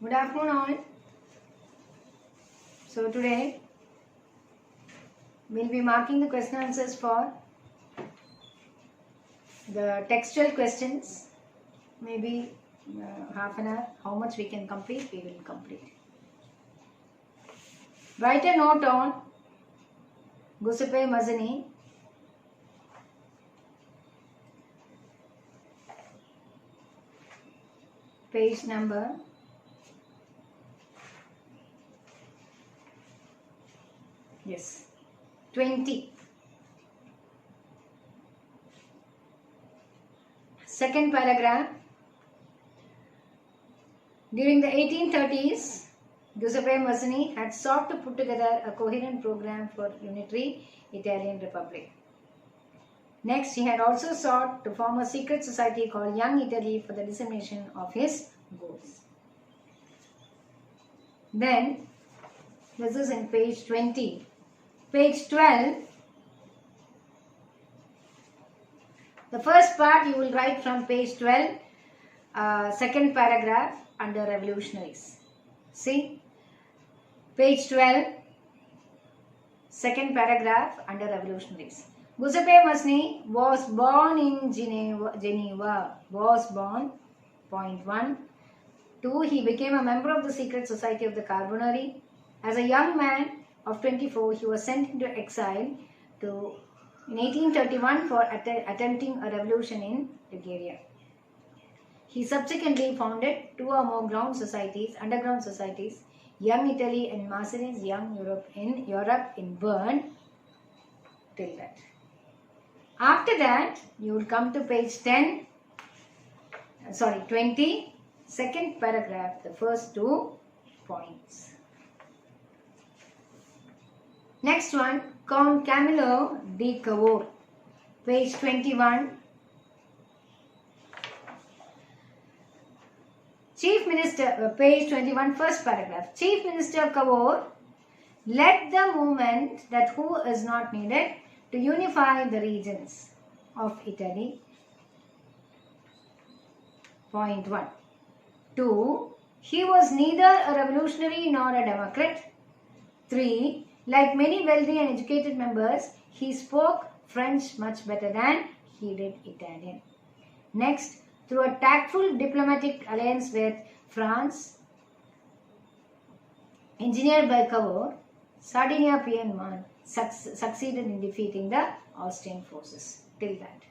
Good afternoon all. So today we'll be marking the question answers for the textual questions. Maybe half an hour. How much we can complete, we will complete. Write a note on Giuseppe Mazzini. Page number 20. Second paragraph. During the 1830s, Giuseppe Mazzini had sought to put together a coherent program for unitary Italian Republic. Next, he had also sought to form a secret society called Young Italy for the dissemination of his goals. Then, this is in page 20. Page 12, the first part you will write from page 12, second paragraph under revolutionaries. See, page 12, second paragraph under revolutionaries. Giuseppe Mazzini was born in Geneva. Was born, point 1. 2. He became a member of the secret society of the Carbonari. As a young man of 24, he was sent into exile in 1831 for attempting a revolution in Bulgaria. He subsequently founded 2 or more underground societies, Young Italy and Mazzini's Young Europe in Bern, till that. After that, you will come to page 20, second paragraph, the first 2 points. Next one, Count Camillo di Cavour, page 21. Chief Minister, page 21, first paragraph. Chief Minister Cavour led the movement that who is not needed to unify the regions of Italy. Point 1. 2. He was neither a revolutionary nor a democrat. 3. Like many wealthy and educated members, he spoke French much better than he did Italian. Next, through a tactful diplomatic alliance with France, engineered by Cavour, Sardinia Piedmont succeeded in defeating the Austrian forces. Till that.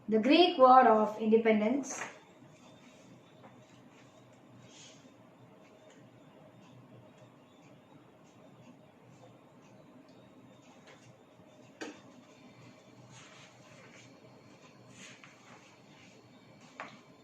The Greek War of Independence.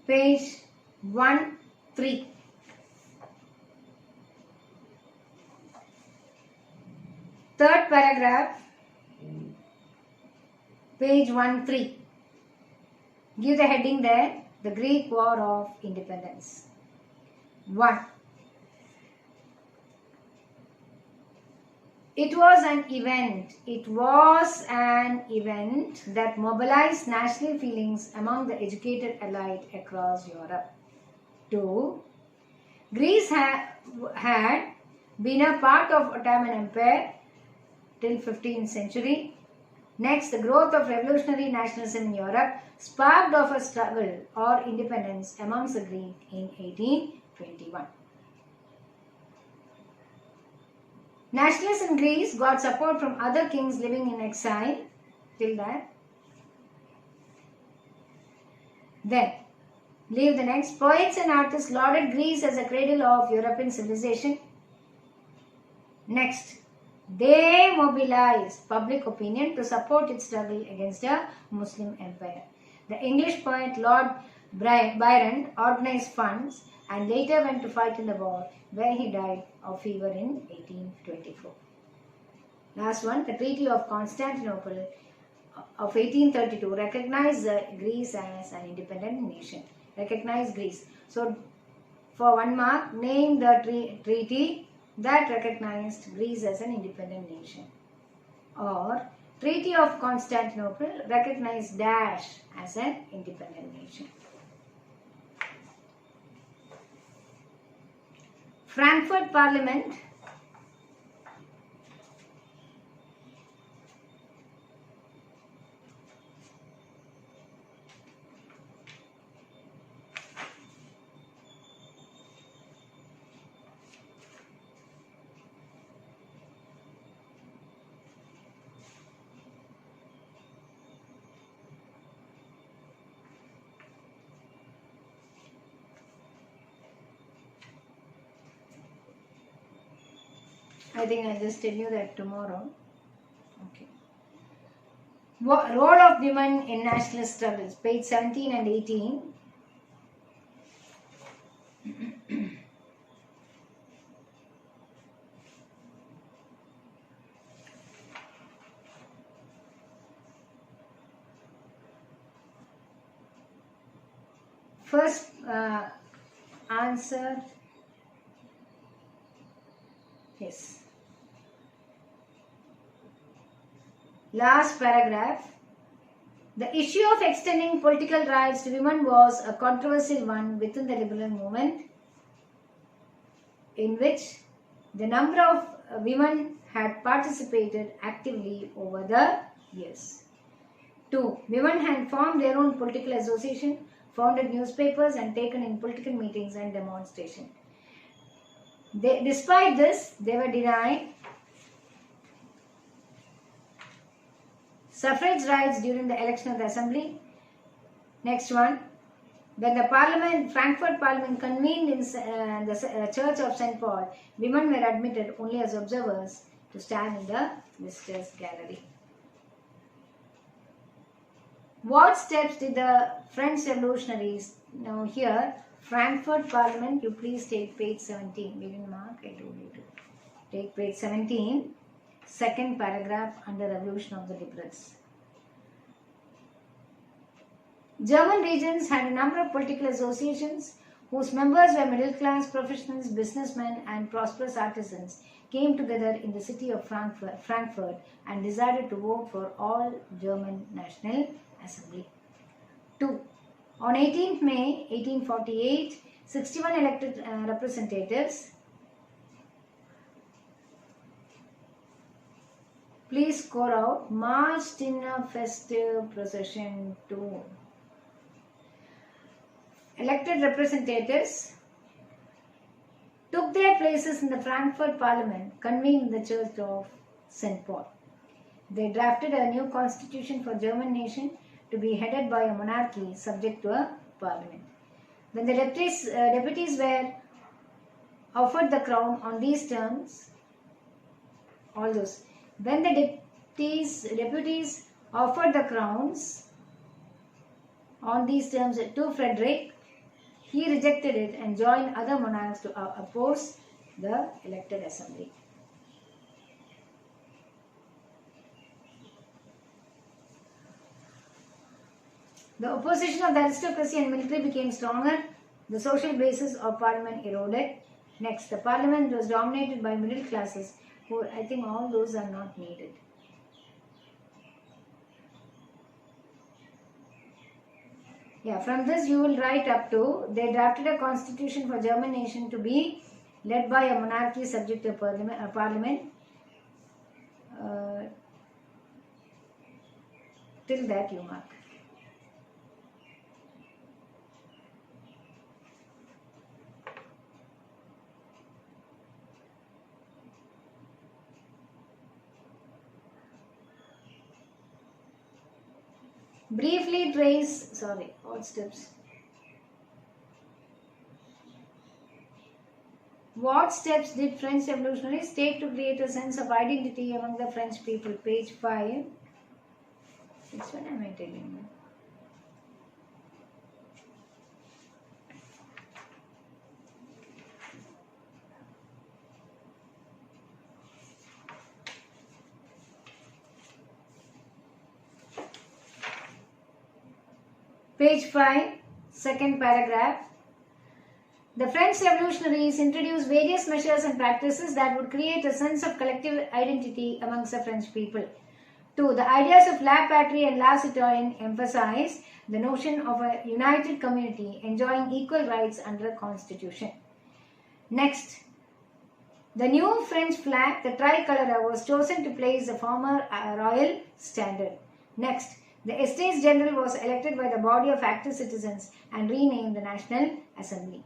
Page 13. Third paragraph, page 13. Give the heading there, the Greek War of Independence. 1. It was an event that mobilized national feelings among the educated elite across Europe. 2. Greece had been a part of Ottoman Empire till 15th century. Next, the growth of revolutionary nationalism in Europe sparked off a struggle or independence amongst the Greeks in 1821. Nationalists in Greece got support from other kings living in exile till that. Then, leave the next. Poets and artists lauded Greece as a cradle of European civilization. Next, they mobilized public opinion to support its struggle against a Muslim empire. The English poet Lord Byron organized funds and later went to fight in the war, where he died of fever in 1824. Last one, the Treaty of Constantinople of 1832 recognized Greece as an independent nation. Recognized Greece. So, for 1 mark, name the treaty that recognized Greece as an independent nation. Or, Treaty of Constantinople recognized Dash as an independent nation. Frankfurt Parliament I think I'll just tell you that tomorrow. Okay. Role of women in nationalist struggles, page 17 and 18. First answer, yes. Last paragraph. The issue of extending political rights to women was a controversial one within the liberal movement, in which the number of women had participated actively over the years. 2. Women had formed their own political association, founded newspapers and taken in political meetings and demonstrations. Despite this, they were denied suffrage rights during the election of the assembly. Next one. When the Frankfurt Parliament convened in the Church of St. Paul, women were admitted only as observers to stand in the visitors' gallery. What steps did the French revolutionaries, now here, Frankfurt Parliament, you please take page 17. We didn't mark, I told you to. Take page 17, second paragraph under Revolution of the Liberals. German regions had a number of political associations whose members were middle class professionals, businessmen and prosperous artisans came together in the city of Frankfurt and decided to vote for all German National Assembly. 2. On 18th May 1848, 61 elected representatives, please score out, marched in a festive procession to elected representatives took their places in the Frankfurt Parliament, convened in the Church of St. Paul. They drafted a new constitution for German nation to be headed by a monarchy subject to a parliament. When the deputies were offered the crown on these terms, when the deputies offered the crowns on these terms to Frederick, he rejected it and joined other monarchs to oppose the elected assembly. The opposition of the aristocracy and military became stronger. The social basis of parliament eroded. Next, the parliament was dominated by middle classes, who I think all those are not needed. Yeah, from this you will write up to, they drafted a constitution for German nation to be led by a monarchy subject to a parliament. Till that you mark. Briefly trace, all steps. What steps did French revolutionaries take to create a sense of identity among the French people? Page 5. Which one am I telling you? Page 5, second paragraph. The French revolutionaries introduced various measures and practices that would create a sense of collective identity amongst the French people. 2. The ideas of la patrie and la citoyenne emphasize the notion of a united community enjoying equal rights under a constitution. Next, The new French flag, the tricolour, was chosen to place the former royal standard. Next, the Estates General was elected by the body of active citizens and renamed the National Assembly.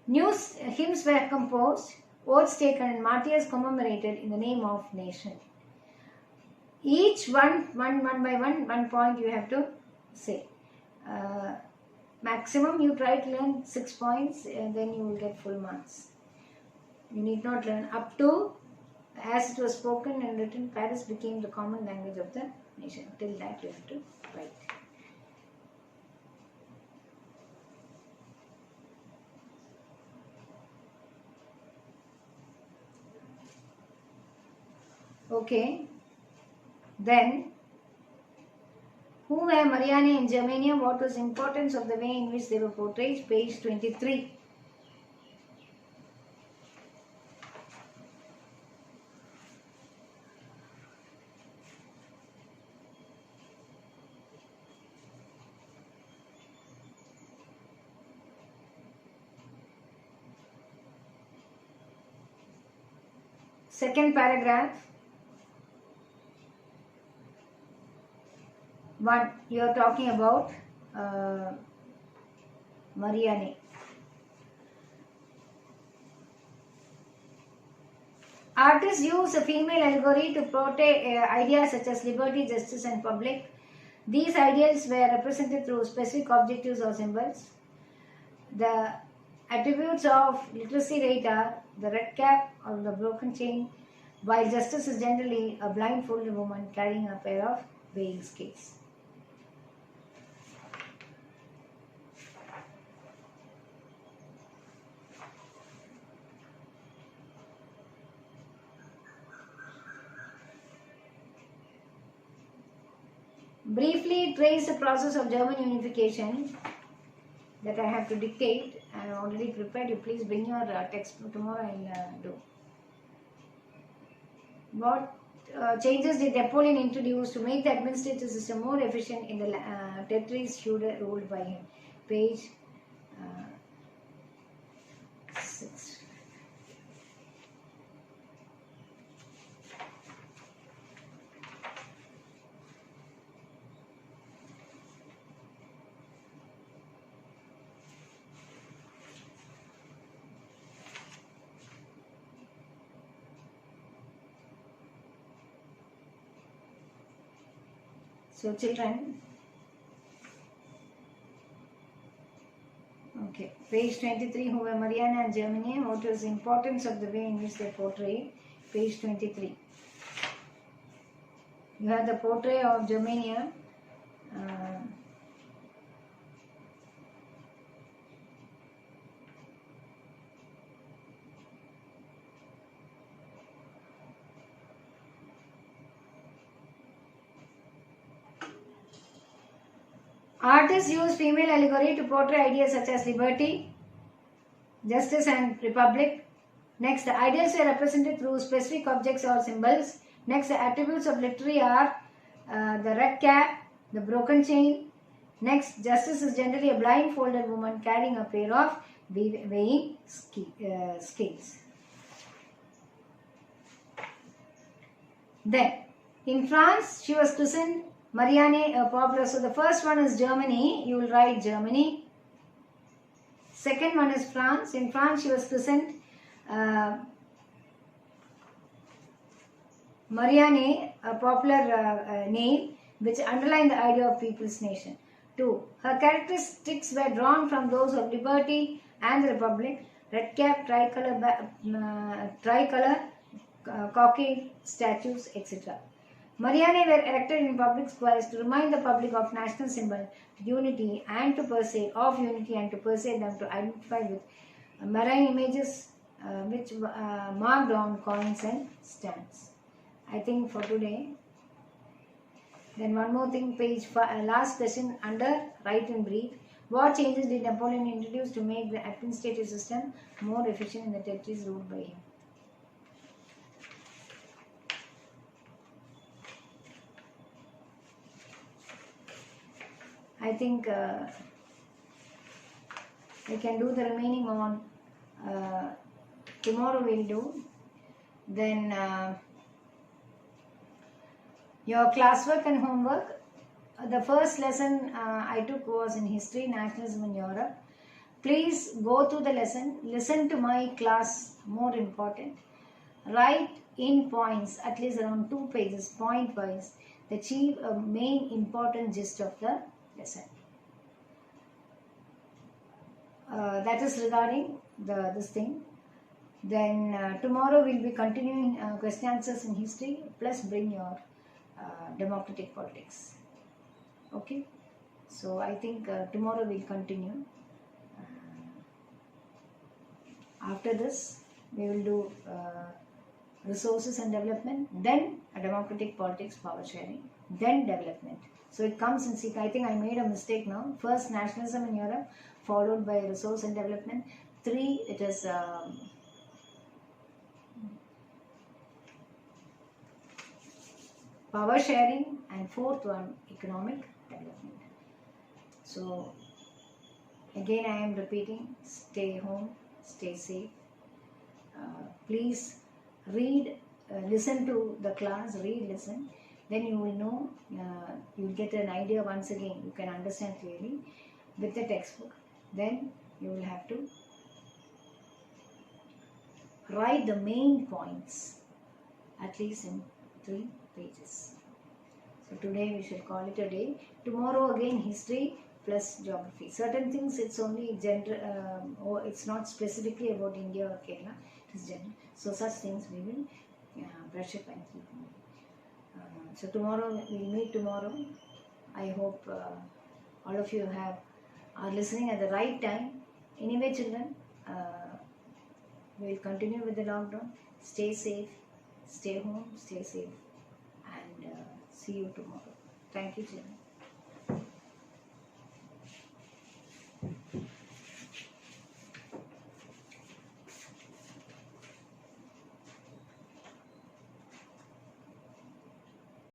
New hymns were composed, oaths taken, and martyrs commemorated in the name of nation. Each one by one point you have to say. Maximum you try to learn 6 points, and then you will get full marks. You need not learn up to, as it was spoken and written, Paris became the common language of the nation. Till that you have to write. Okay. Then, who were Marianne and Germania? What was the importance of the way in which they were portrayed? Page 23. Second paragraph. 1. You are talking about Marianne. Artists use a female allegory to portray ideas such as liberty, justice, and public. These ideals were represented through specific objectives or symbols. The attributes of literacy rate are the red cap or the broken chain, while justice is generally a blindfolded woman carrying a pair of weighing scales. Briefly trace the process of German unification that I have to dictate. I have already prepared. You please bring your text tomorrow and do. What changes did Napoleon introduce to make the administrative system more efficient in the territories ruled by him? Page 6. So children, okay, page 23, who were Marianne and Germany, what was the importance of the way in which they portray? Page 23. You have the portrait of Germania. Artists use female allegory to portray ideas such as liberty, justice, and republic. Next, the ideals are represented through specific objects or symbols. Next, the attributes of literary are the red cap, the broken chain. Next, justice is generally a blindfolded woman carrying a pair of weighing scales. Then, in France, she was christened Marianne, popular. So the first one is Germany. You will write Germany. Second one is France. In France, she was christened Marianne, a popular name which underlined the idea of people's nation. 2. Her characteristics were drawn from those of liberty and the republic. Red cap, tricolor, cockade, statues, etc. Marianne were erected in public squares to remind the public of national symbol, unity and to persuade them to identify with marine images which marked on coins and stamps. I think for today. Then one more thing, page 5, last question under write in brief. What changes did Napoleon introduce to make the administrative system more efficient in the territories ruled by him? I think we can do the remaining on tomorrow we'll do. Then your classwork and homework. The first lesson I took was in history, nationalism in Europe. Please go through the lesson, listen to my class, more important. Write in points, at least around 2 pages, point wise, achieve a main important gist of the lesson. That is regarding this thing. Then tomorrow we'll be continuing question answers in history, plus bring your democratic politics. Okay, so I think tomorrow we'll continue. After this, we will do resources and development, then a democratic politics, power sharing, then development. So it comes in sequence. I think I made a mistake now. First nationalism in Europe, followed by resource and development. 3, it is power sharing, and 4th one, economic development. So again I am repeating, stay home, stay safe. Please read, listen to the class, read, listen. Then you will know, you'll get an idea once again, you can understand clearly with the textbook. Then you will have to write the main points, at least in 3 pages. So today we should call it a day. Tomorrow again history plus geography. Certain things it's only general, or it's not specifically about India or Kerala. It is general. So such things we will brush up and keep on. So tomorrow we'll meet tomorrow. I hope all of you are listening at the right time. Anyway, children, we'll continue with the lockdown. Stay safe, stay home, stay safe, and see you tomorrow. Thank you, children.